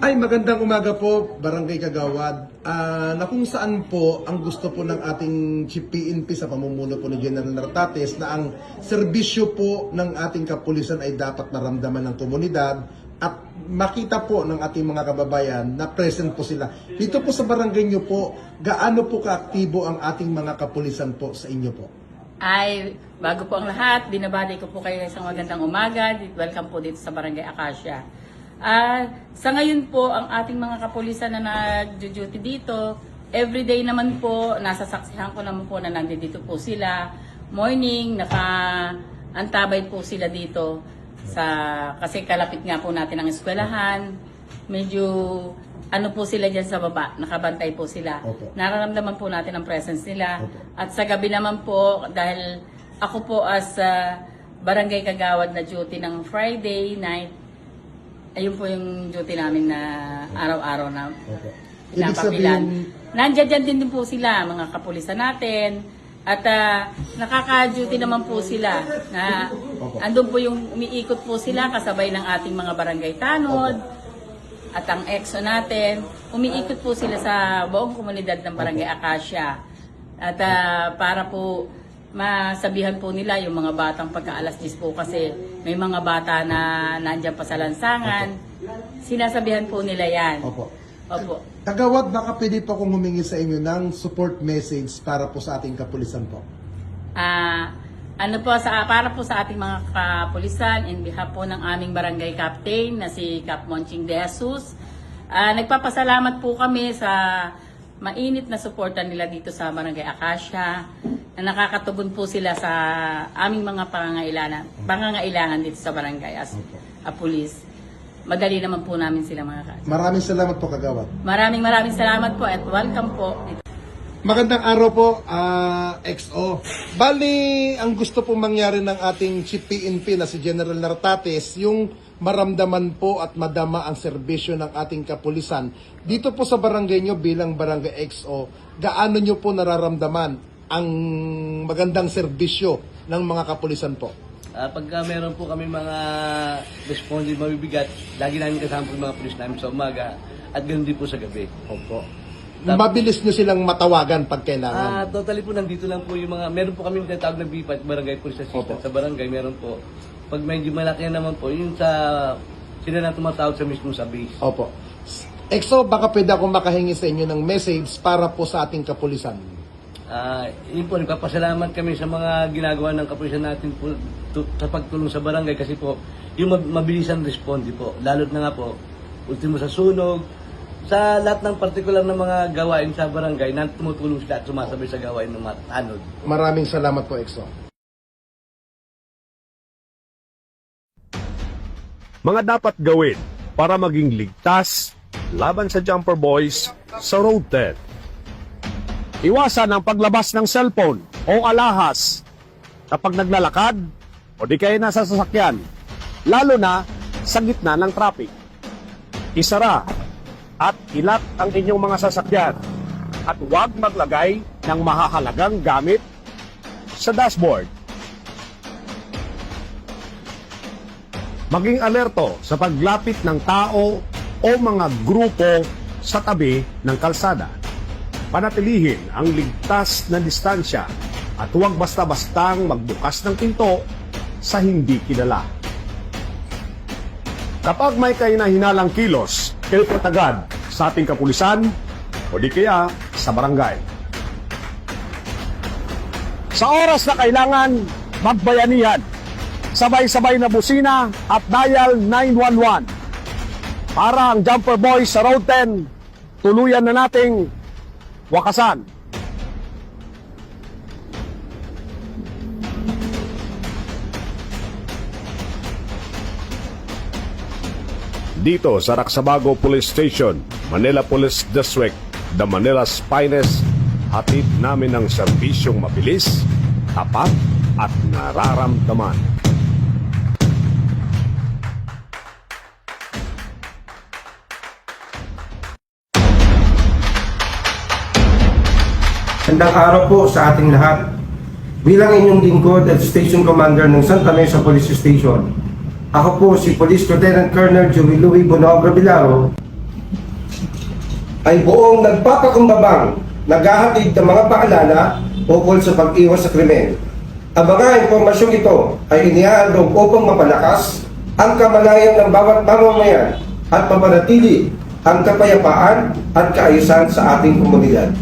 Ay, magandang umaga po, Barangay Kagawad. Na kung saan po ang gusto po ng ating Chief PNP sa pamumuno po ni General Nartates na ang serbisyo po ng ating kapulisan ay dapat maramdaman ng komunidad at makita po ng ating mga kababayan na present po sila. Dito po sa barangay nyo po, gaano po kaaktibo ang ating mga kapulisan po sa inyo po? Ay, bago po ang lahat, binabati ko po kayo isang magandang umaga. Welcome po dito sa Barangay Acacia. Sa ngayon po, ang ating mga kapulisan na nag-duty dito, everyday naman po, nasasaksihan ko naman po na nandito po sila. Morning, naka-antabay po sila dito. Kasi kalapit nga po natin ang eskwelahan. Medyo ano po sila dyan sa baba, nakabantay po sila. Opo. Nararamdaman po natin ang presence nila. Opo. At sa gabi naman po, dahil ako po as Barangay Kagawad na duty ng Friday night, ayun po yung duty namin na araw-araw na Ibig pinapapilan. sabihin, Nandiyan din po sila, mga kapulisan natin. At nakaka-duty naman po sila na andun po yung umiikot po sila kasabay ng ating mga barangay tanod at ang EXO natin. Umiikot po sila sa buong komunidad ng Barangay Acacia. At para po masabihan po nila yung mga batang pagka-alas 10 po kasi may mga bata na nandiyan pa sa lansangan. Sinasabihan po nila yan. Opo. Opo. Kagawad, baka pwede pa akong humingi sa inyo ng support message para po sa ating kapulisan po. Para po sa ating mga kapulisan, in behalf po ng aming barangay captain na si Cap Monching De Jesus, nagpapasalamat po kami sa mainit na suporta nila dito sa Barangay Acacia, na nakakatugon po sila sa aming mga pangangailangan dito sa barangay as a police. Madali naman po namin sila mga kaso. Maraming salamat po, Kagawad. Maraming salamat po at welcome po. Magandang araw po, XO. Bali, ang gusto pong mangyari ng ating Chief PNP na si General Nartates, yung maramdaman po at madama ang serbisyo ng ating kapulisan. Dito po sa barangay nyo bilang Barangay XO, gaano nyo po nararamdaman ang magandang serbisyo ng mga kapulisan po? Pagka meron po kami mga responsive mabibigat, lagi namin kasama po yung mga pulis namin sa umaga at ganoon din po sa gabi. Opo. Mabilis nyo silang matawagan pag kailangan. Totally po nandito lang po yung mga, meron po kami tinatawag na BPAT, Barangay Police Assistant Opo. sa barangay, meron po. Pag medyo malaki na naman po, yun sila na tumatawag sa mismo sa base. Opo. XO, baka pwede akong makahingi sa inyo ng message para po sa ating kapulisan. Yun po, nagpapasalamat kami sa mga ginagawa ng kapulisan natin po sa pagtulong sa barangay kasi po, yung mabilisan responde po, lalo na nga po, ultimo sa sunog, sa lahat ng partikular na mga gawain sa barangay na tumutulong sila at sumasabay sa gawain ng mga tanod. Maraming salamat po, XO. Mga dapat gawin para maging ligtas laban sa Jumper Boys sa Road 10. Iwasan ang paglabas ng cellphone o alahas kapag naglalakad o di kayo nasa sasakyan, lalo na sa gitna ng traffic. Isara at ilat ang inyong mga sasakyan at huwag maglagay ng mahahalagang gamit sa dashboard. Maging alerto sa paglapit ng tao o mga grupo sa tabi ng kalsada. Panatilihin ang ligtas na distansya at huwag basta-bastang magbukas ng pinto sa hindi kilala. Kapag may kahinahinalang kilos, report agad sa ating kapulisan o di kaya sa barangay. Sa oras na kailangan, magbayanihan. Sabay-sabay na busina at dial 911 para ang Jumper Boys sa Road 10 tuluyan na nating wakasan. Dito sa Raksabago Police Station, Manila Police District, the Manila's finest, hatid namin ang serbisyong mabilis, tapat at nararamdaman. Magandang araw po sa ating lahat. Bilang inyong lingkod at Station Commander ng Santa Mesa Police Station, ako po si Police Lieutenant Colonel Joey Louis Bonaobra Bilaro, ay buong nagpapakumbabang naghahatid ng mga paalala ukol sa pag-iwas sa krimen. Ang mga impormasyong ito ay iniaalok upang mapalakas ang kamalayan ng bawat mamamayan at mapanatili ang kapayapaan at kaayusan sa ating komunidad.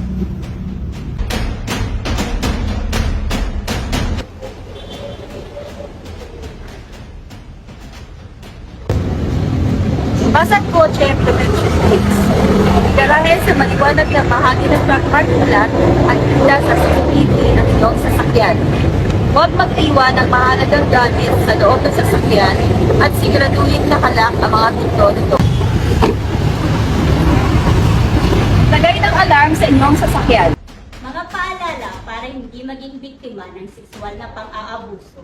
Basat kotse prevention tips. Garahe sa maliwanag na bahagi ng parking lot at kita sa CCTV ng iyong sasakyan. Huwag mag-iwan ng mahalagang gamit sa loob ng sasakyan at siguraduhin nakalak ang mga pinto nito. Lagay ng alarm sa inyong sasakyan. Mga paalala para hindi maging biktima ng sexual na pang-aabuso.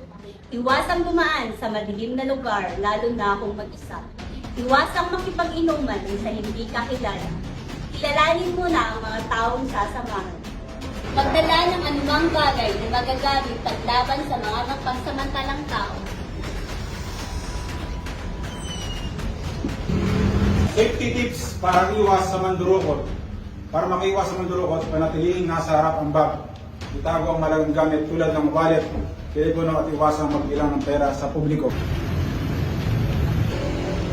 Iwasang dumaan sa madilim na lugar, lalo na kung mag-isa. Iwasang makipag-inuman sa hindi kakilala. Kilalanin muna ang mga taong sasamahan. Magdala ng anumang bagay na magagamit paglaban sa mga nagpansamantalang tao. Safety tips para iwas sa mandurukot. Para makaiwas sa mandurukot, panatilihin nasa harap ang bag. Itago ang malagang gamit tulad ng wallet, telepono at iwasang magbilang ng pera sa publiko.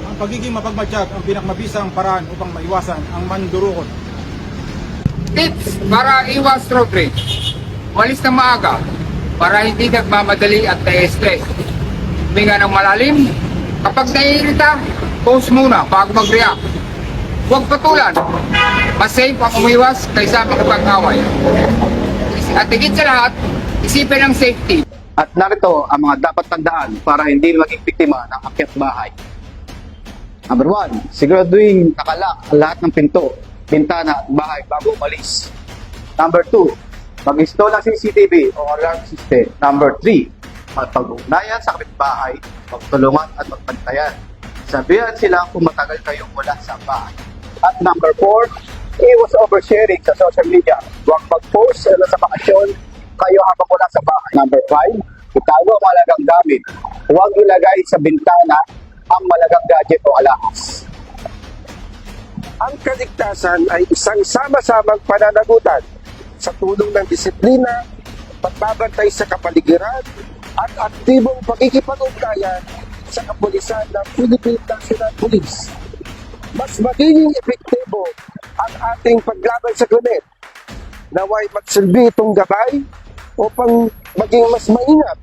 Ang pagiging mapagmatsyag ang pinakmabisang paraan upang maiwasan ang mandurukot. Tips para iwas road rage. Walis na maaga para hindi nagmamadali at na-stress. Huminga ng malalim. Kapag naiirita, pause muna bago mag-react. Huwag patulan. Mas safe ang umiwas kaysa makipag-away. At higit sa lahat, isipin ang safety. At narito ang mga dapat tandaan para hindi maging biktima ng akyat bahay. Number 1, siguraduhin nakalak ang lahat ng pinto, bintana at bahay bago umalis. Number 2, mag-install ng CCTV o alarm system. Number 3, magpag-ugnayan sa kapitbahay, magtulungan at magpantayan. Sabihan sila kung matagal kayong wala sa bahay. At number 4, iwas oversharing sa social media. Huwag mag-post sa bakasyon kayo habang wala sa bahay. Number 5, itago ang malagang gamit. Huwag ilagay sa bintana ang malagang gadget o alahas. Ang kaligtasan ay isang sama-samang pananagutan sa tulong ng disiplina, pagbabantay sa kapaligiran, at aktibong pagkikipag-ugnayan sa kapulisan ng Philippine National Police. Mas magiging epektibo ang ating paglaban sa krimen. Naway magsilbi itong gabay upang maging mas maingat,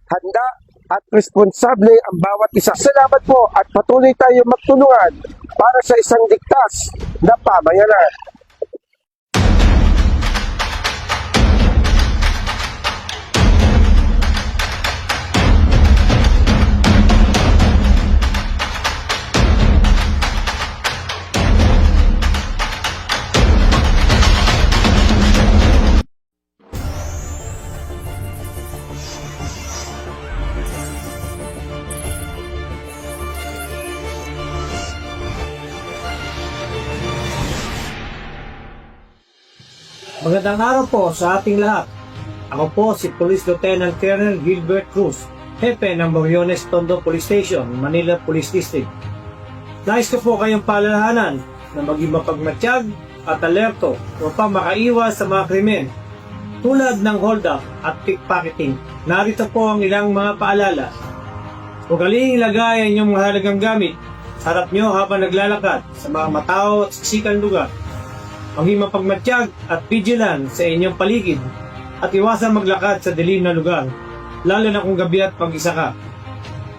handa at responsable ang bawat isa. Salamat po at patuloy tayo magtulungan para sa isang ligtas na pamayanan. Magandang araw po sa ating lahat. Ako po si Police Lieutenant Colonel Gilbert Cruz, Hepe ng Boriones Tondo Police Station, Manila Police District. Nais ko po kayong paalalahanan na maging mapagmatsyag at alerto upang makaiwas sa mga krimen tulad ng hold-up at pickpocketing. Narito po ang ilang mga paalala. Huwag ilagay ang inyong mahalagang gamit sa harap nyo habang naglalakad sa mga matao at siksikan lugar. Maging mapagmatsyag at vigilant sa inyong paligid at iwasan maglakad sa dilim na lugar, lalo na kung gabi at pag-isa ka.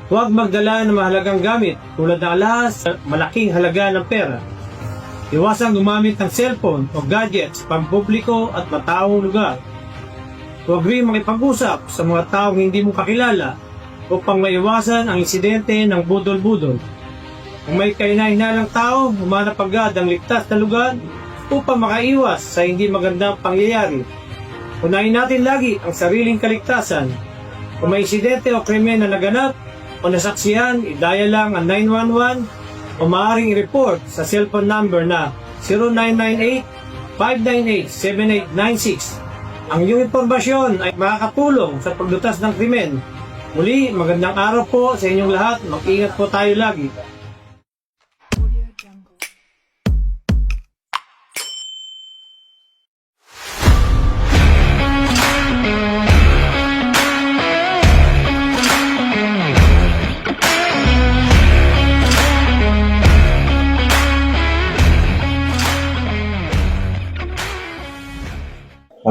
Huwag magdala ng mahalagang gamit tulad ng alahas at malaking halaga ng pera. Iwasan gumamit ng cellphone o gadgets sa pampubliko at mataong lugar. Huwag rin makipag-usap sa mga taong hindi mo kakilala upang maiwasan ang insidente ng budol-budol. Kung may kahinahinalang tao, humanap agad ang ligtas na lugar upang makaiwas sa hindi magandang pangyayari. Unahin natin lagi ang sariling kaligtasan. Kung may insidente o krimen na naganap o nasaksihan, i-dial lang ang 911 o maaaring i-report sa cellphone number na 0998-598-7896. Ang iyong impormasyon ay makakatulong sa paglutas ng krimen. Muli, magandang araw po sa inyong lahat. Mag-ingat po tayo lagi.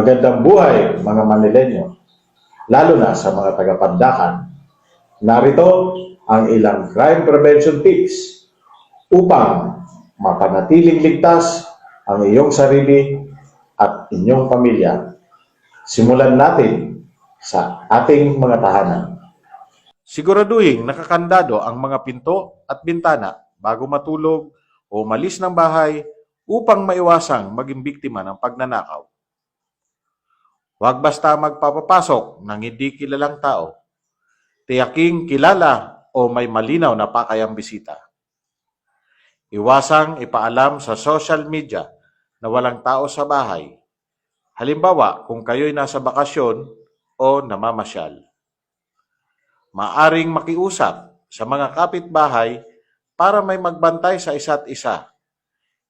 Magandang buhay mga Manilenyo, lalo na sa mga taga-Pandakan. Narito ang ilang crime prevention tips upang mapanatiling ligtas ang iyong sarili at inyong pamilya. Simulan natin sa ating mga tahanan. Siguraduhin nakakandado ang mga pinto at bintana bago matulog o umalis ng bahay upang maiwasang maging biktima ng pagnanakaw. Huwag basta magpapapasok ng hindi kilalang tao. Tiyaking kilala o may malinaw na pakayang bisita. Iwasang ipaalam sa social media na walang tao sa bahay. Halimbawa, kung kayo'y nasa bakasyon o namamasyal. Maaring makiusap sa mga kapitbahay para may magbantay sa isa't isa.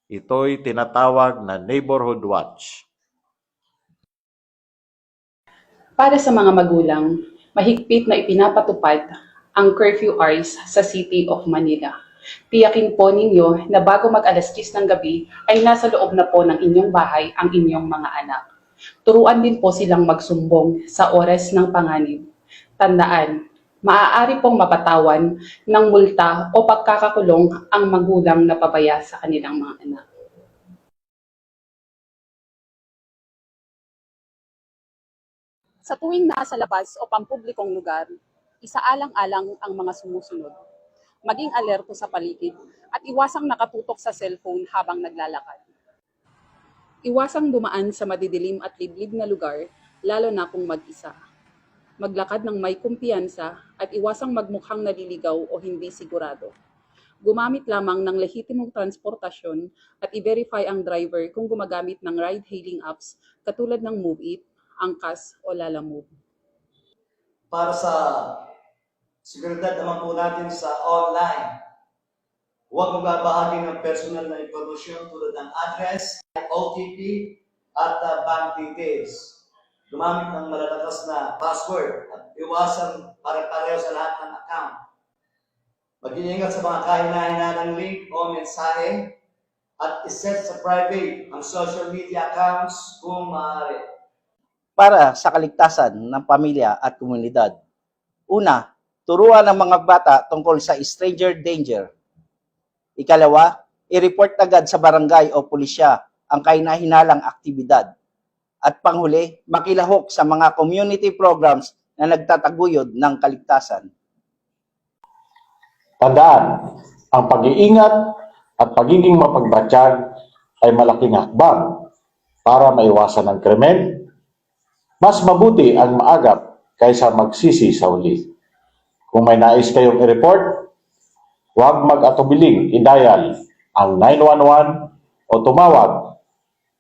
Ito'y tinatawag na neighborhood watch. Para sa mga magulang, mahigpit na ipinapatupad ang curfew hours sa City of Manila. Tiyakin po ninyo na bago mag-alas 10 ng gabi ay nasa loob na po ng inyong bahay ang inyong mga anak. Turuan din po silang magsumbong sa oras ng panganib. Tandaan, maaari pong mapatawan ng multa o pagkakakulong ang magulang na pabaya sa kanilang mga anak. Sa tuwing nasa labas o pampublikong lugar, isaalang-alang ang mga sumusunod. Maging alerto sa paligid at iwasang nakatutok sa cellphone habang naglalakad. Iwasang dumaan sa madidilim at liblib na lugar, lalo na kung mag-isa. Maglakad ng may kumpiyansa at iwasang magmukhang naliligaw o hindi sigurado. Gumamit lamang ng lehitimong transportasyon at i-verify ang driver kung gumagamit ng ride-hailing apps katulad ng MoveIt, Angkas o Lalamove. Para sa seguridad naman po natin sa online, huwag magbabahagi ng personal na impormasyon tulad ng address, OTP at bank details. Gumamit ng malalakas na password at iwasan pare-pareho sa lahat ng account. Mag-iingat sa mga kahina-hinanang link o mensahe at iset sa private ang social media accounts kung maaari. Para sa kaligtasan ng pamilya at komunidad. Una, turuan ang mga bata tungkol sa stranger danger. Ikalawa, i-report agad sa barangay o pulisya ang kahina-hinalang aktibidad. At panghuli, makilahok sa mga community programs na nagtataguyod ng kaligtasan. Tandaan, ang pag-iingat at pagiging mapagbatsyag ay malaking hakbang para maiwasan ang krimen. Mas mabuti ang maagap kaysa magsisi sa huli. Kung may nais kayong i-report, huwag mag-atubiling i-dial ang 911 o tumawag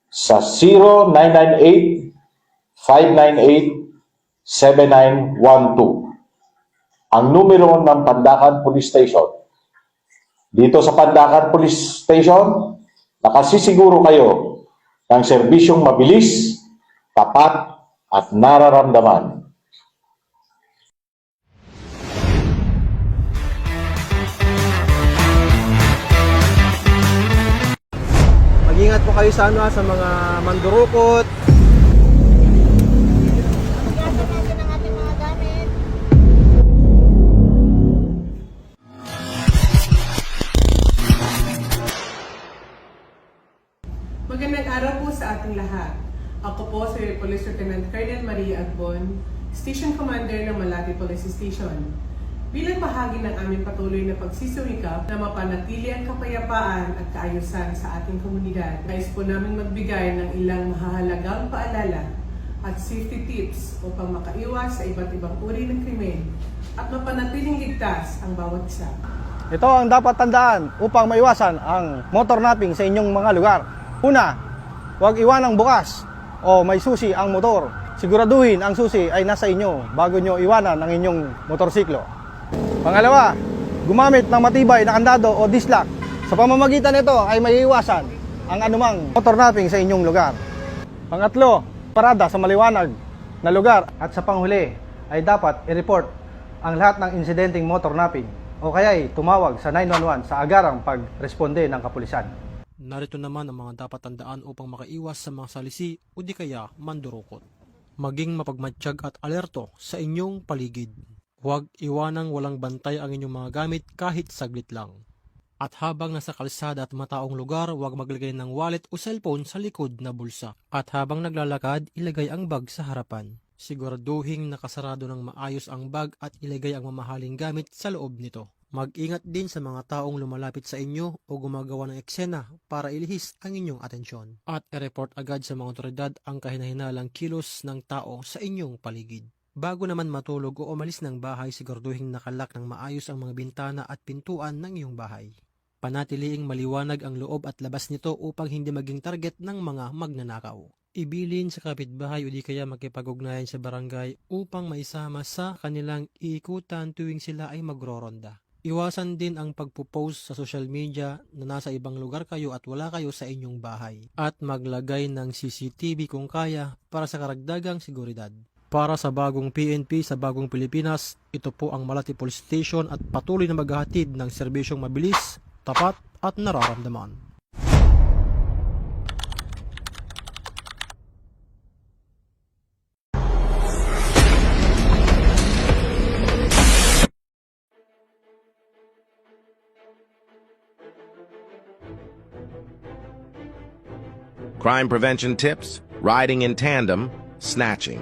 sa 0998-598-7912. Ang numero ng Pandakan Police Station. Dito sa Pandakan Police Station, nakasisiguro kayo ng serbisyong mabilis, tapat, at nararamdaman. Mag-ingat po kayo sa mga mandurukot. Magandang araw po sa ating lahat. Ako po si Police Lieutenant Colonel Maria Agbon, Station Commander ng Malati Police Station. Bilang bahagi ng aming patuloy na pagsisumikap na mapanatili ang kapayapaan at kaayusan sa ating komunidad, nais po namin magbigay ng ilang mahahalagang paalala at safety tips upang makaiwas sa iba't ibang uri ng krimen at mapanatiling ligtas ang bawat isa. Ito ang dapat tandaan upang maiwasan ang motor napping sa inyong mga lugar. Una, huwag iwanang bukas o may susi ang motor. Siguraduhin ang susi ay nasa inyo bago nyo iwanan ang inyong motorsiklo. Pangalawa, gumamit ng matibay na kandado o dislock. Sa pamamagitan nito ay maiiwasan ang anumang motor napping sa inyong lugar. Pangatlo, parada sa maliwanag na lugar. At sa panghuli ay dapat i-report ang lahat ng insidenteng motor napping o kaya'y tumawag sa 911 sa agarang pagresponde ng kapulisan. Narito naman ang mga dapat tandaan upang makaiwas sa mga salisi o di kaya mandurukot. Maging mapagmatsyag at alerto sa inyong paligid. Huwag iwanang walang bantay ang inyong mga gamit kahit saglit lang. At habang nasa kalsada at mataong lugar, huwag maglagay ng wallet o cellphone sa likod na bulsa. At habang naglalakad, ilagay ang bag sa harapan. Siguraduhing nakasarado ng maayos ang bag at ilagay ang mamahaling gamit sa loob nito. Mag-ingat din sa mga taong lumalapit sa inyo o gumagawa ng eksena para ilihis ang inyong atensyon. At i-report agad sa mga otoridad ang kahinahinalang kilos ng tao sa inyong paligid. Bago naman matulog o umalis ng bahay, siguraduhing nakalak ng maayos ang mga bintana at pintuan ng iyong bahay. Panatiliing maliwanag ang loob at labas nito upang hindi maging target ng mga magnanakaw. Ibilin sa kapitbahay o di kaya makipag-ugnayan sa barangay upang maisama sa kanilang iikutan tuwing sila ay magroronda. Iwasan din ang pagpo-post sa social media na nasa ibang lugar kayo at wala kayo sa inyong bahay. At maglagay ng CCTV kung kaya para sa karagdagang seguridad. Para sa bagong PNP sa bagong Pilipinas, ito po ang Malati Police Station at patuloy na maghahatid ng serbisyong mabilis, tapat at nararamdaman. Crime prevention tips, riding in tandem, snatching.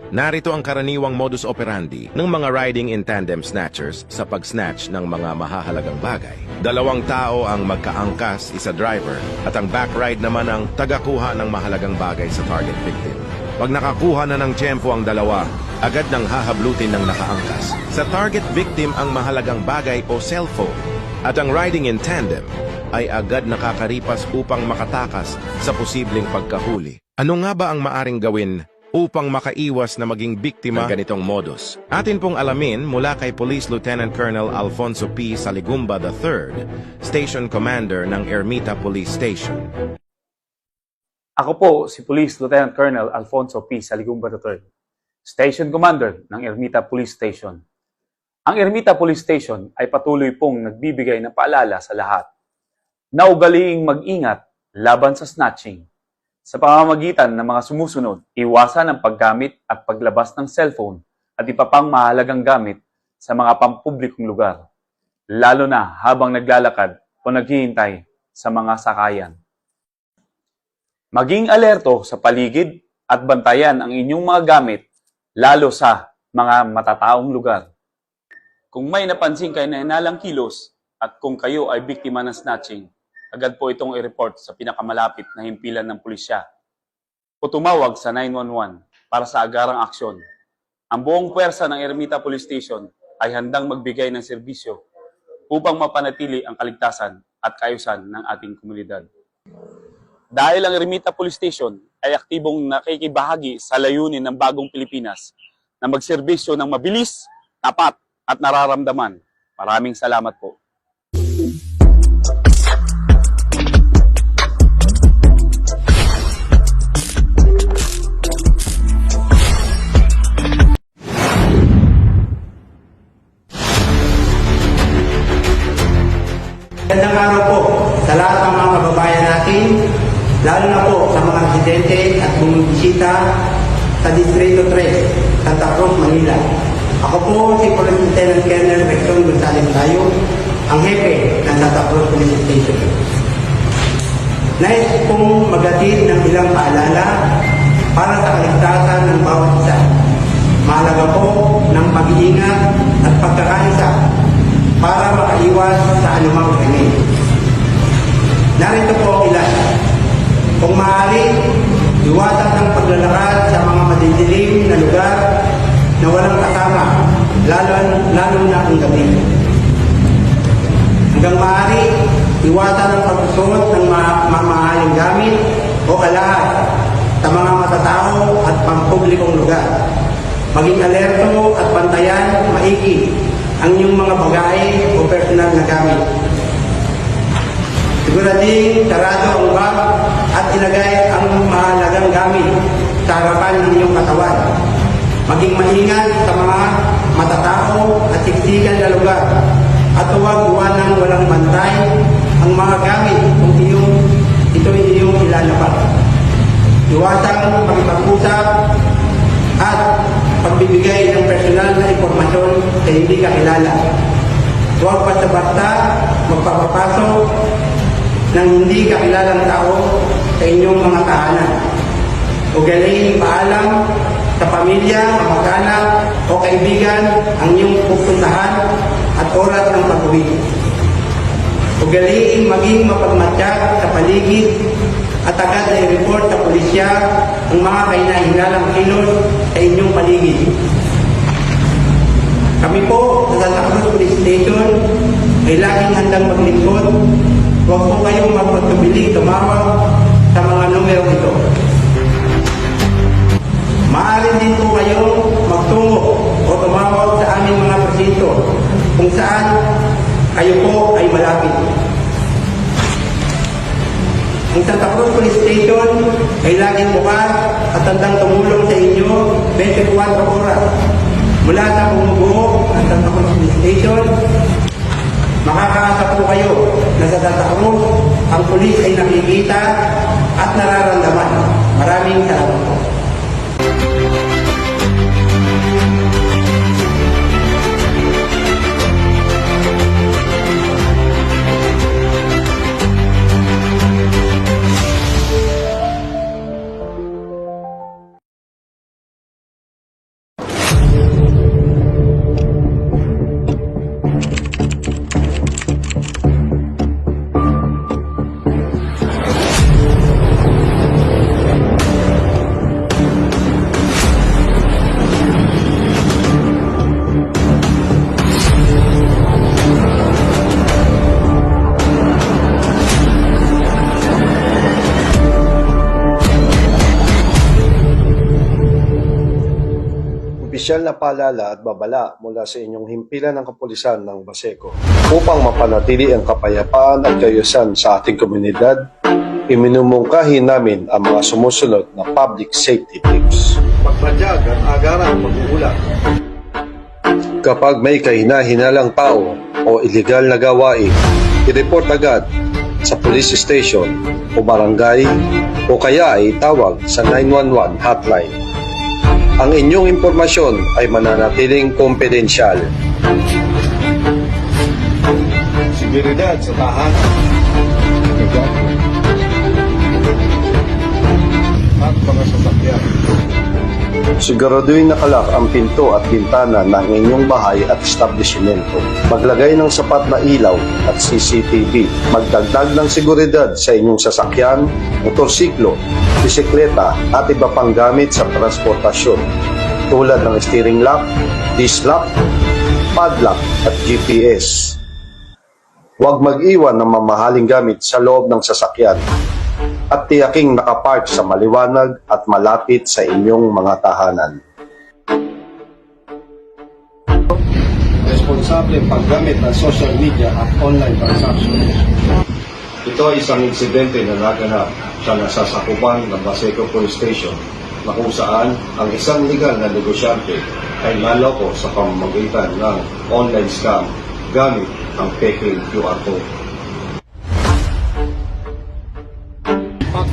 Narito ang karaniwang modus operandi ng mga riding in tandem snatchers sa pag-snatch ng mga mahahalagang bagay. Dalawang tao ang magkaangkas, isa driver, at ang back ride naman ang tagakuha ng mahalagang bagay sa target victim. Pag nakakuha na ng tiyempo ang dalawa, agad nang hahablutin ng nakaangkas sa target victim ang mahalagang bagay o cellphone. At ang riding in tandem ay agad nakakaripas upang makatakas sa posibleng pagkahuli. Ano nga ba ang maaring gawin upang makaiwas na maging biktima ng ganitong modus? Atin pong alamin mula kay Police Lieutenant Colonel Alfonso P. Saligumba III, Station Commander ng Ermita Police Station. Ako po si Police Lieutenant Colonel Alfonso P. Saligumba III, Station Commander ng Ermita Police Station. Ang Ermita Police Station ay patuloy pong nagbibigay ng paalala sa lahat na ugaliing mag-ingat laban sa snatching. Sa pamamagitan ng mga sumusunod, iwasan ang paggamit at paglabas ng cellphone at iba pang mahalagang gamit sa mga pampublikong lugar, lalo na habang naglalakad o naghihintay sa mga sakayan. Maging alerto sa paligid at bantayan ang inyong mga gamit, lalo sa mga matataong lugar. Kung may napansin kayo na hinalang kilos at kung kayo ay biktima ng snatching, agad po itong i-report sa pinakamalapit na himpilan ng pulisya o tumawag sa 911 para sa agarang aksyon. Ang buong puwersa ng Ermita Police Station ay handang magbigay ng serbisyo upang mapanatili ang kaligtasan at kaayusan ng ating komunidad. Dahil ang Ermita Police Station ay aktibong nakikibahagi sa layunin ng bagong Pilipinas na magserbisyo ng mabilis, tapat at nararamdaman. Maraming salamat po. Magandang araw po sa lahat ng mga kababayan natin, lalo na po sa mga residente at bumibisita sa Distrito 3, Santa Cruz, Manila. Ako po si Police Lieutenant Colonel Recton Gonzales Tayo, ang hepe ng Santa Cruz Police Station. Nais pong maghatid ng ilang paalala para sa kaligtasan ng bawat isa. Mahalaga po ng pag-iingat at pagkakaisa para makaiwas sa anumang krimen. Narito po ang ilan. Kung maaari, iwasan ang paglalakad sa mga madidilim na lugar na walang kasama, lalo na ang gabi. Hanggang maaari, iwasan ang pagsusuot ng mamahaling gamit o alahas sa mga matatao at pampublikong lugar. Maging alerto at bantayan maigi ang inyong mga bagay o personal na gamit. Sigurading sarado ang bag at ilagay ang mahalagang gamit sa harapan ng inyong katawan. Maging maingat sa mga matatao at siksikan na lugar at huwag iwanang walang bantay ang mga gamit kung ito ay iyong ilalabas. Iwasang makipag-usap at pagbibigay ng personal na impormasyon sa hindi kakilala. Huwag basta-basta magpapapasok ng hindi kakilalang tao sa inyong mga tahanan. Ugaliing paalam sa pamilya, kamag-anak o kaibigan ang iyong pupuntahan at oras ng pag-uwi. Ugaliing maging mapagmatyak sa paligid at agad na i-report sa pulisya ang mga kahinahinalang kilos sa inyong paligid. Kami po sa Santa Cruz Police Station ay laging handang maglingkod. Huwag po kayong magpatubiling tumawag sa mga numero ito. Maaari din po kayo magtungo o tumawag sa aming mga presinto kung saan kayo po ay malapit. Ang Santa Cruz Police Station ay laging bukas at handang tumulong sa inyo 24 oras. Mula sa bumubuo ng Santa Cruz Police Station, makakaasa po kayo na sa Santa Cruz, ang pulis ay nakikita at nararamdaman. Maraming salamat po. Opisyal na paalala at babala mula sa inyong himpilan ng kapulisan ng Baseco. Upang mapanatili ang kapayapaan at kaayusan sa ating komunidad, iminumungkahi namin ang mga sumusunod na public safety tips. Pagbadyag at agarang pag-uulat. Kapag may kahina-hinalang tao o iligal na gawain, i-report agad sa police station o barangay o kaya ay tawag sa 911 hotline. Ang inyong impormasyon ay mananatiling kumpidensyal. Seguridad sa tahanan at mga sasakyan. Siguraduhin nakalak ang pinto at bintana ng inyong bahay at establishmento. Maglagay ng sapat na ilaw at CCTV. Magdagdag ng seguridad sa inyong sasakyan, motorsiklo, bisikleta at iba pang gamit sa transportasyon tulad ng steering lock, disc lock, padlock at GPS. Huwag mag-iwan ng mamahaling gamit sa loob ng sasakyan at tiyaking nakapark sa maliwanag at malapit sa inyong mga tahanan. Responsable paggamit ng social media at online transactions. Ito ay isang insidente na naganap sa nasasakupan ng Baseco Police Station na kung saan ang isang legal na negosyante ay naloko sa pamamagitan ng online scam gamit ang peking QR code.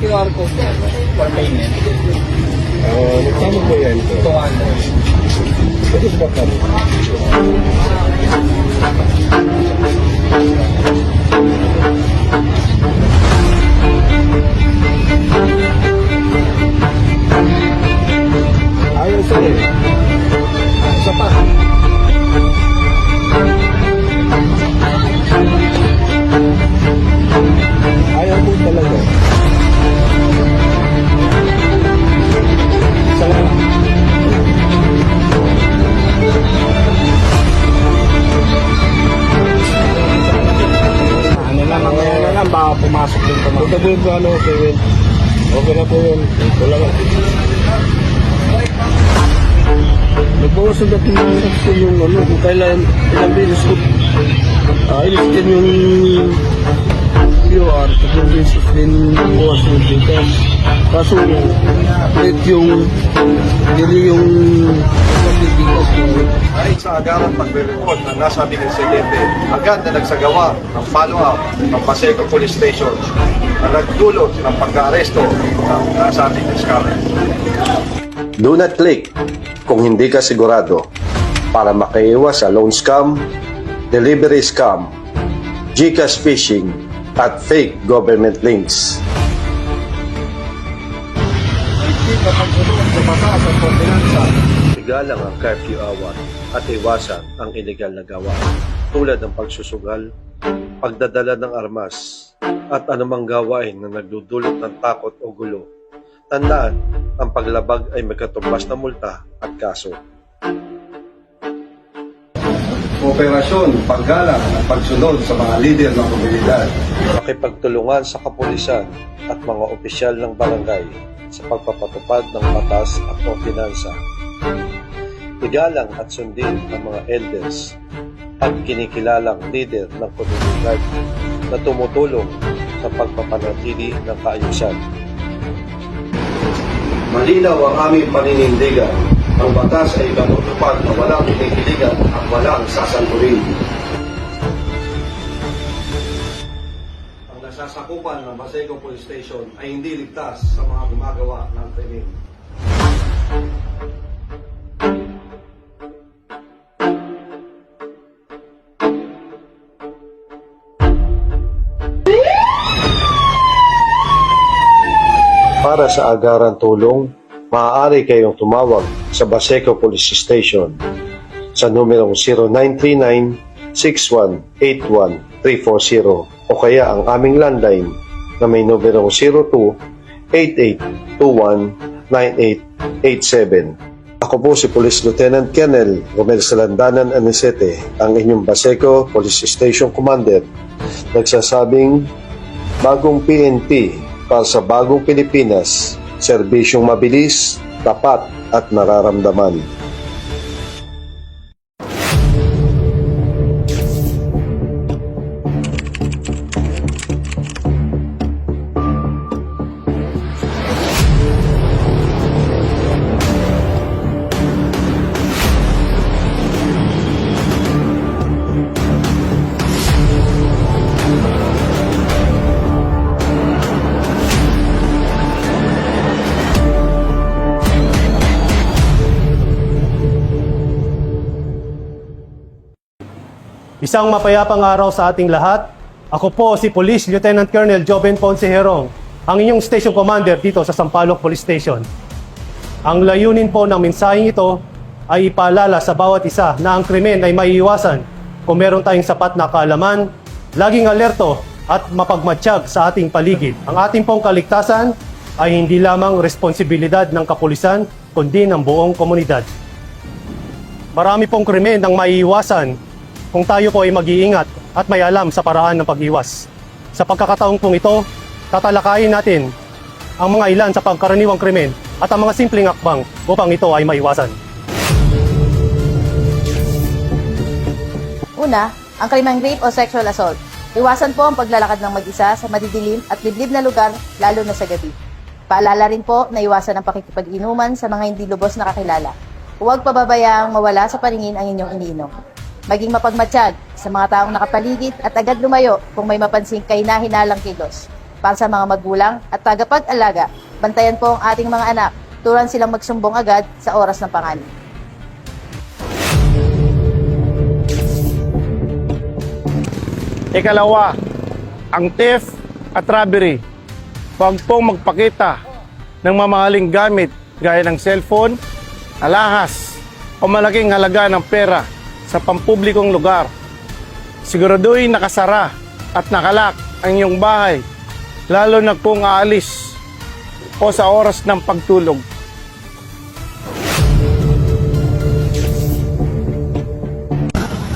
QR code for payment. Magkano po yan? 200. Pwede ba kami? Ayaw sa'yo. Isa pa. Ayaw po talaga. Baka pumasok din naman. Punta po yung ano, okay, okay na po yun. Wala nga. Nagbawas na dating mga action yung ano, kung kailan ilang beses ko ilistin yung QR, tatlong beses din bawas yung data. Kaso, ulit yung dili yung Dahil sa agarang pagre-report ng nasabing insidente, agad na nagsagawa ng follow-up ng Paseco Police Station na nagdulot ng pagka-aresto ng nasabing diskarte. Do not click kung hindi ka sigurado para makaiwas sa loan scam, delivery scam, GCash phishing, at fake government links. Igalang ang curfew hour at iwasan ang illegal na gawa tulad ng pagsusugal, pagdadala ng armas, at anumang gawain na nagdudulot ng takot o gulo. Tandaan, ang paglabag ay may katumbas na multa at kaso. Operasyon, paggalang at pagsunod sa mga lider ng komunidad. Makipagtulungan sa kapulisan at mga opisyal ng barangay sa pagpapatupad ng batas at ordinansa. Igalang at sundin ang mga elders at kinikilalang leader ng komunidad na tumutulong sa pagpapanatili ng kaayusan. Malinaw ang aming paninindigan. Ang batas ay itatutupad na walang pinipiligan at walang sasanturin. Ang nasasakupan ng Paseco Police Station ay hindi ligtas sa mga gumagawa ng krimen. Para sa agaran tulong, maaari kayong tumawag sa Paseco Police Station sa numerong 0939-6181-340 o kaya ang aming landline na may numerong 02-8821-9887. Ako po si Police Lieutenant Colonel Romel Salandanan Anisete, ang inyong Paseco Police Station Commander, nagsasabing bagong PNP para sa bagong Pilipinas, serbisyong mabilis, tapat at nararamdaman. Isang mapayapang araw sa ating lahat. Ako po si Police Lieutenant Colonel Joven Ponce Herong, ang inyong Station Commander dito sa Sampaloc Police Station. Ang layunin po ng mensaheng ito ay ipaalala sa bawat isa na ang krimen ay maiiwasan kung meron tayong sapat na kaalaman, laging alerto at mapagmatsyag sa ating paligid. Ang ating pong kaligtasan ay hindi lamang responsibilidad ng kapulisan, kundi ng buong komunidad. Marami pong krimen ang maiiwasan kung tayo po ay mag-iingat at may alam sa paraan ng pag-iwas. Sa pagkakataong pong ito, tatalakayin natin ang mga ilan sa pangkaraniwang krimen at ang mga simpleng akbang upang ito ay maiwasan. Una, ang krimeng rape o sexual assault. Iwasan po ang paglalakad ng mag-isa sa madidilim at liblib na lugar, lalo na sa gabi. Paalala rin po na iwasan ang pakikipag-inuman sa mga hindi lubos na kakilala. Huwag pababayaang mawala sa paningin ang inyong iniinom. Maging mapagmatsyag sa mga taong nakapaligid at agad lumayo kung may mapansing kahina-hinalang kilos. Para sa mga magulang at tagapag-alaga, bantayan po ang ating mga anak, turuan silang magsumbong agad sa oras ng panganib. Ikalawa, ang theft at robbery. Huwag pong magpakita ng mamahaling gamit gaya ng cellphone, alahas o malaking halaga ng pera sa pampublikong lugar. Siguraduhin nakasara at nakalak ang iyong bahay, lalo na kung aalis o sa oras ng pagtulog.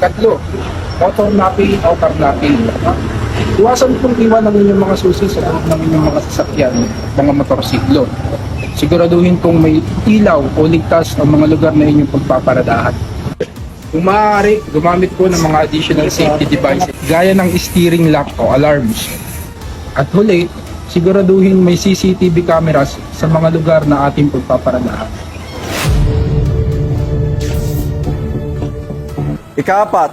Katlo, motor napping o car napping. Iwasan pong iwan ng inyong mga susi sa loob ng inyong mga sasakyan, mga motorsiklo. Siguraduhin pong may ilaw o ligtas ang mga lugar na inyong pagpaparadahan. Kung maaari, gumamit po ng mga additional safety devices gaya ng steering lock o alarms. At huli, siguraduhin may CCTV cameras sa mga lugar na ating pagpaparadahan. Ika-4,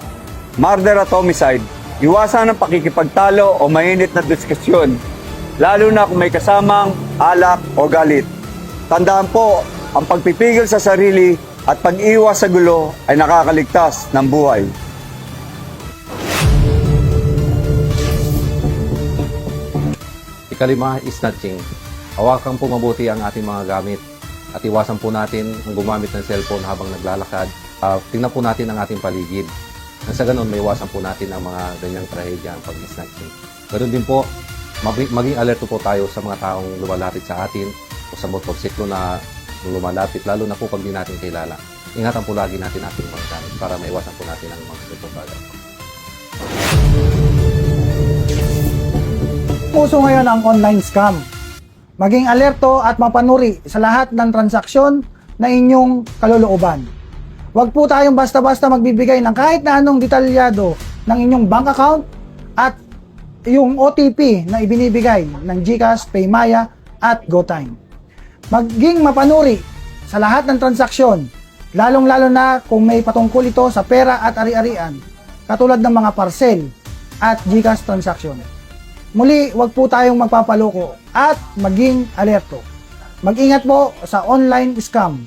murder at homicide. Iwasan ang pakikipagtalo o mainit na diskusyon, lalo na kung may kasamang alak o galit. Tandaan po, ang pagpipigil sa sarili at pag-iwas sa gulo ay nakakaligtas ng buhay. Ikalima is snatching. Hawakan po mabuti ang ating mga gamit at iwasan po natin ang gumamit ng cellphone habang naglalakad. Tingnan po natin ang ating paligid. Nang sa ganun, may iwasan po natin ang mga ganyang trahedya ang pag-snatching. Ganun din po, maging alerto po tayo sa mga taong lumalapit sa atin o sa motorsiklo na lumalapit, lalo na po pag di natin kilala. Ingatan po lagi natin ating mga gamit para maiwasan po natin ang mga ganitong bagay. Puso ngayon ang online scam. Maging alerto at mapanuri sa lahat ng transaksyon na inyong kalolooban. Huwag po tayong basta-basta magbibigay ng kahit na anong detalyado ng inyong bank account at yung OTP na ibinibigay ng GCash, Paymaya at GoTime. Maging mapanuri sa lahat ng transaksyon, lalong-lalo na kung may patungkol ito sa pera at ari-arian, katulad ng mga parcel at GCash transaction. Muli, huwag po tayong magpapaloko at maging alerto. Mag-ingat po sa online scam.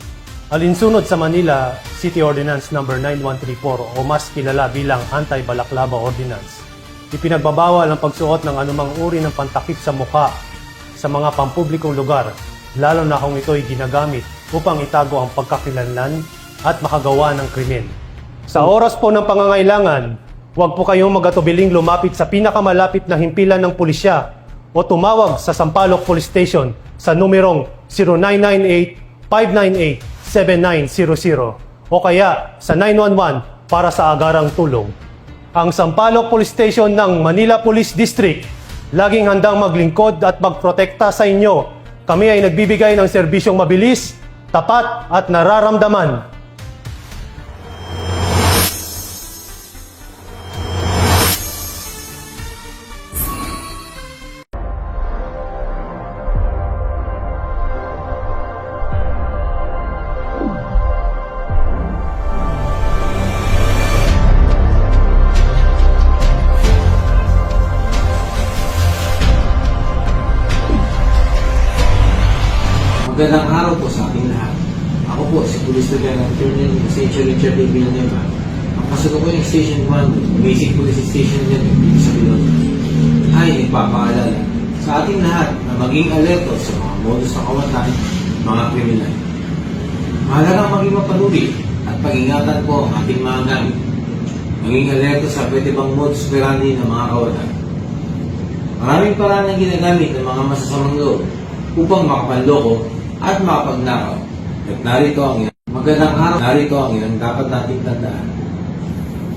Alinsunod sa Manila City Ordinance No. 9134 o mas kilala bilang Anti-Balaklava Ordinance. Ipinagbabawal ang pagsuot ng anumang uri ng pantakip sa mukha sa mga pampublikong lugar, lalo na kung ito'y ginagamit upang itago ang pagkakilanlan at makagawa ng krimen. Sa oras po ng pangangailangan, huwag po kayong mag-atubiling lumapit sa pinakamalapit na himpilan ng pulisya o tumawag sa Sampaloc Police Station sa numerong 0998-598-7900 o kaya sa 911 para sa agarang tulong. Ang Sampaloc Police Station ng Manila Police District laging handang maglingkod at magprotekta sa inyo. Kami ay nagbibigay ng serbisyong mabilis, tapat at nararamdaman. Magandang araw po sa ating lahat. Ako po si Police Lieutenant Colonel Vicente Richard A. Villanueva. Ang kasalukuyang Station 1, Basic Police Station dito sa Bilog, ay nagpapaalala sa ating lahat na maging alerto sa mga modus na kawatan, mga kriminal. Mahalagang maging mapanuri at pag-ingatan po ang ating mga gamit. Maging alerto sa pwede bang modus operandi ng mga kawatan. Maraming paraan na ginagamit ng mga masasamang loob upang makapanloko at makapagnakaw. At narito ang magandang araw. Narito ang ilang dapat nating tandaan.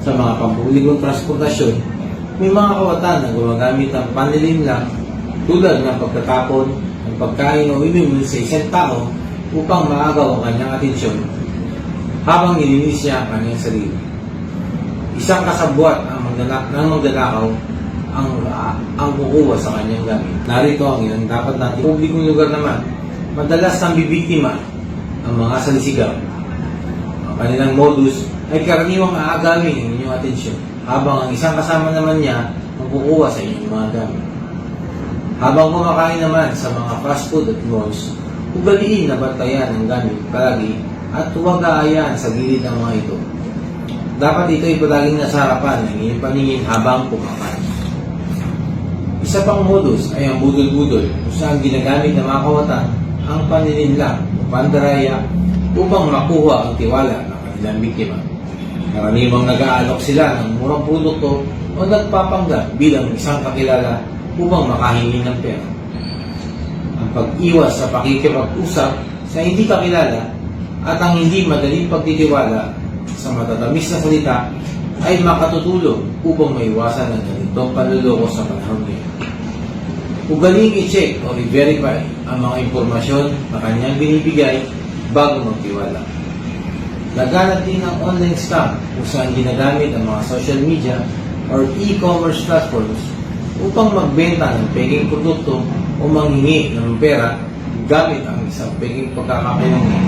Sa mga pampublikong transportasyon, may mga kawatan na gumagamit ng panlilinlang tulad ng pagtatapon ng pagkain o imimul sa isang tao upang maagaw ang kanyang atensyon habang nilinis niya ang kanyang sarili. Isang kasabwat ng magnanakaw ang kukuha sa kanyang gamit. Narito ang ilang dapat natin. Publikong lugar naman, madalas nang bibiktima ang mga salisigaw. Ang kanilang modus ay karaniwang aagamin ang inyong atensyon, habang ang isang kasama naman niya ang kukuha sa inyong mga gamit. Habang kumakain naman sa mga fast food at malls, ugaliin na bantayan ang gamit palagi at huwag aayaan sa gilid ng mga ito. Dapat ito ay palaging nasa harapan ng inyong paningin habang kumakain. Isa pang modus ay ang budol-budol kung saan ginagamit ng mga kawatan ang panininlang o pandaraya upang makuha ang tiwala ng kanilang biktima. Karaniwang nag-aalok sila ng murang produkto o nagpapanggap bilang isang kakilala upang makahingi ng pera. Ang pag-iwas sa pakikipag-usap sa hindi kakilala at ang hindi madaling pagtitiwala sa matatamis na salita ay makatutulong upang maiwasan ang ganitong panluloko sa panahon ngayon. Ugaling i-check o i-verify ang mga impormasyon na kanyang binibigay bago magtiwala. Laganap din ang online scam kung saan ginagamit ang mga social media or e-commerce platforms upang magbenta ng peking produkto o manghingi ng pera gamit ang isang peking pagkakakilangan.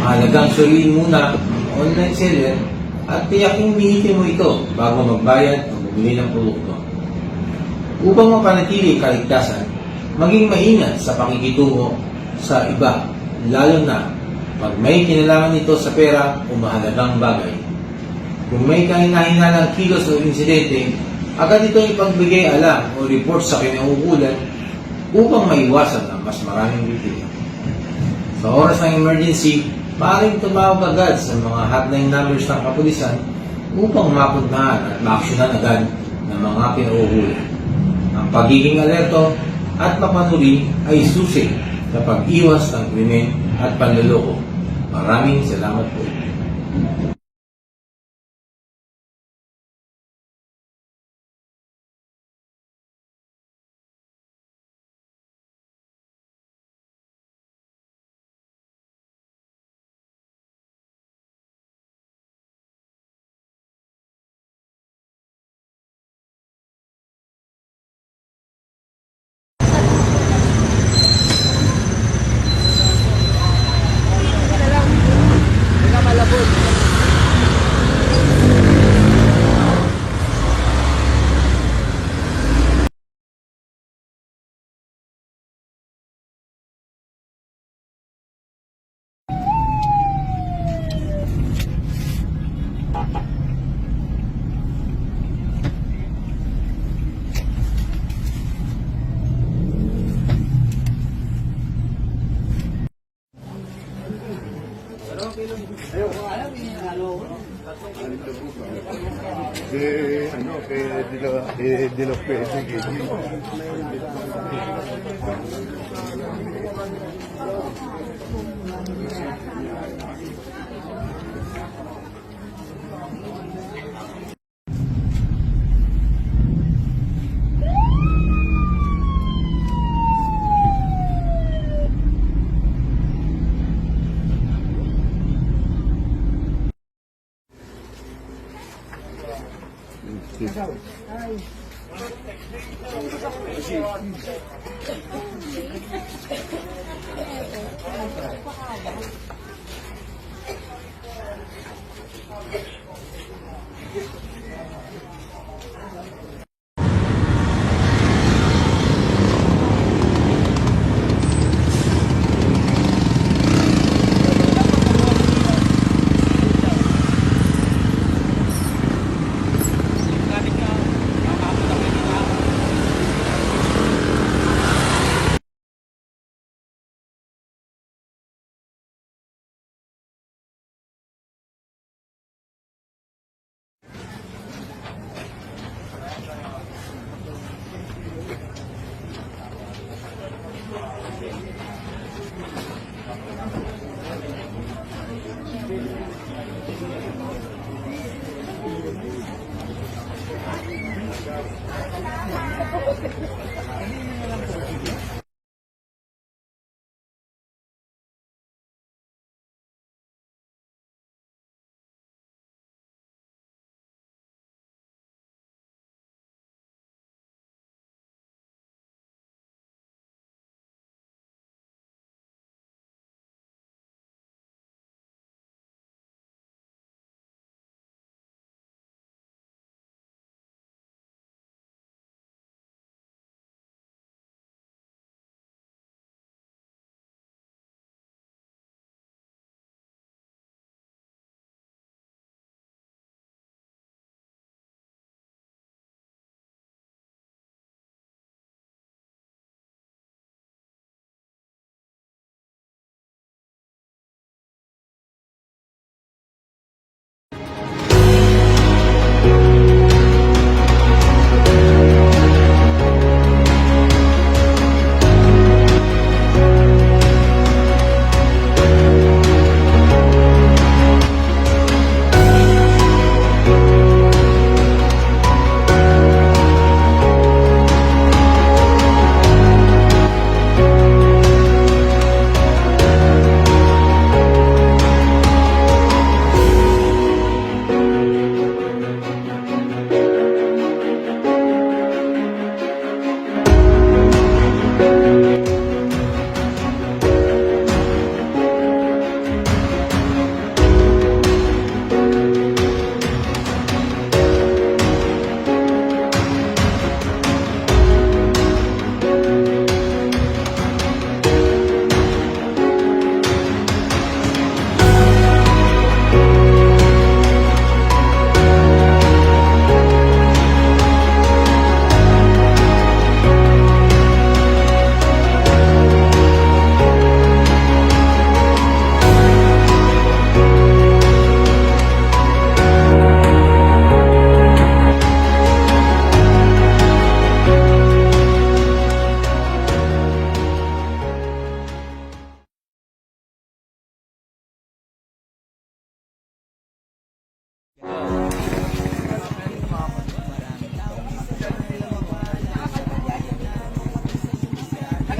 Mahalagang suriin muna ang online seller at tiyaking lihitin mo ito bago magbayad o bumili ng produkto. Upang mapanatili kaligtasan, maging maingat sa pakikitungo sa iba, lalo na pag may kinalaman nito sa pera o mahalagang bagay. Kung may kahina-hinalang kilos o insidente, agad itong ipagbigay alam o report sa kinauukulan upang maiwasan ang mas maraming biktima. Sa oras ng emergency, maaaring tumawag agad sa mga hotline numbers ng kapulisan upang mapuntahan at maaksyonan agad ng mga kinauukulan. Ang pagiging alerto at mapanuri ay susi sa pag-iwas ng krimen at panloloko. Maraming salamat po.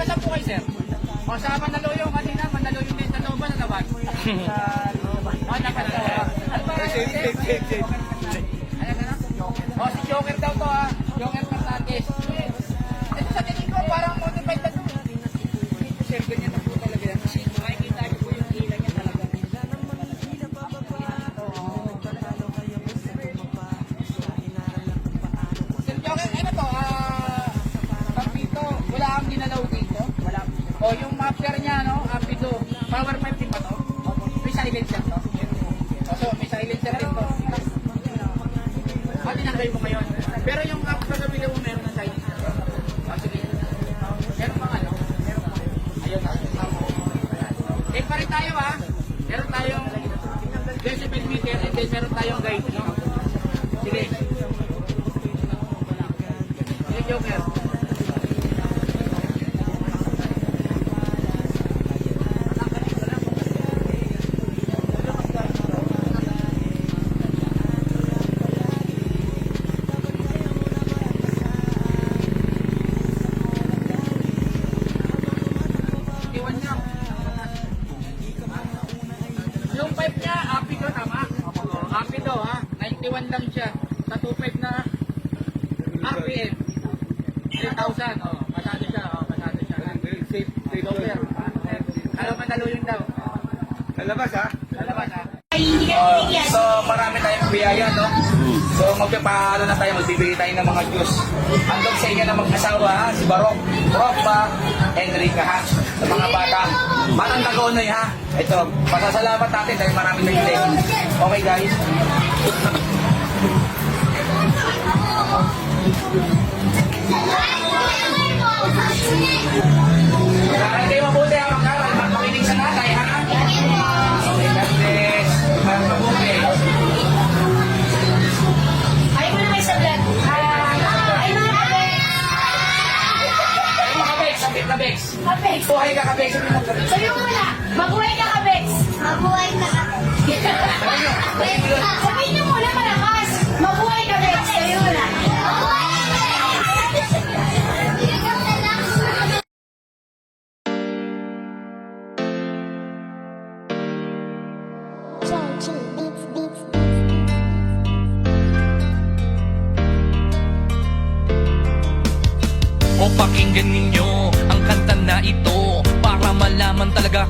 Ilan lang po kayo, sir? O, sa Mandaluyong kanina, Mandaluyong din sa loob ba na labas? O, dapat to. Ano ba? O, si Joker daw to, ha? Joker Fernandez. Ito sa tingin ko, parang modified na to. Sir, ganyan na po talaga yan. Kasi makikita niyo po yung ilan niya talaga. Sir Joker, ano to? Pag dito, wala kang ginalaw dito? Wala. O, yung muffler niya, no? Apito. Power 5 din ba to? May silencer to? O, so, may silencer din to. O, tinanggal mo ngayon. Pero yung app na gawin mo, meron ng silencer. O, sige. Meron pang ano? Ayun na. Eh, pa rin tayo, ha? Meron tayong decibel meter and then meron tayong guide, no? Sige. Sige, Joker. Yung pipe niya, Apido, tama? Apido, ha? 91 lang siya. Sa 2.5 na RPM. 3,000, oh. Pasado siya, oh. Pasado siya. Safe, Joker. Alam, Mandaluyong daw. Lalabas, ha? Lalabas, ha? So, marami tayong biyaya, no? So, magpapaano na tayo, magbibigay tayo ng mga Diyos. Andog sa inyo na mag-asawa, ha? Si Barok, Ropa, Enrica, ha? Sa mga bata. Manang Tagonoy, ha? Ito, pasasalamat natin dahil marami tayong okay, guys? Kailangan kayo mabuti, ha? Makinig sa nanay, ha? Okay, God bless. Mabuti. Ay mo na may sablat. Ay mo na Kabex, sabit na Bex. Kabex. Buhay ka, Kabex. Sabi mo na, mabuhay ka, Kabex. Mabuhay ka, sabihin niyo muna malakas. Mabuhay ka, Bex. Sabi mo na. O pakinggan ninyo ang kanta na ito para malaman talaga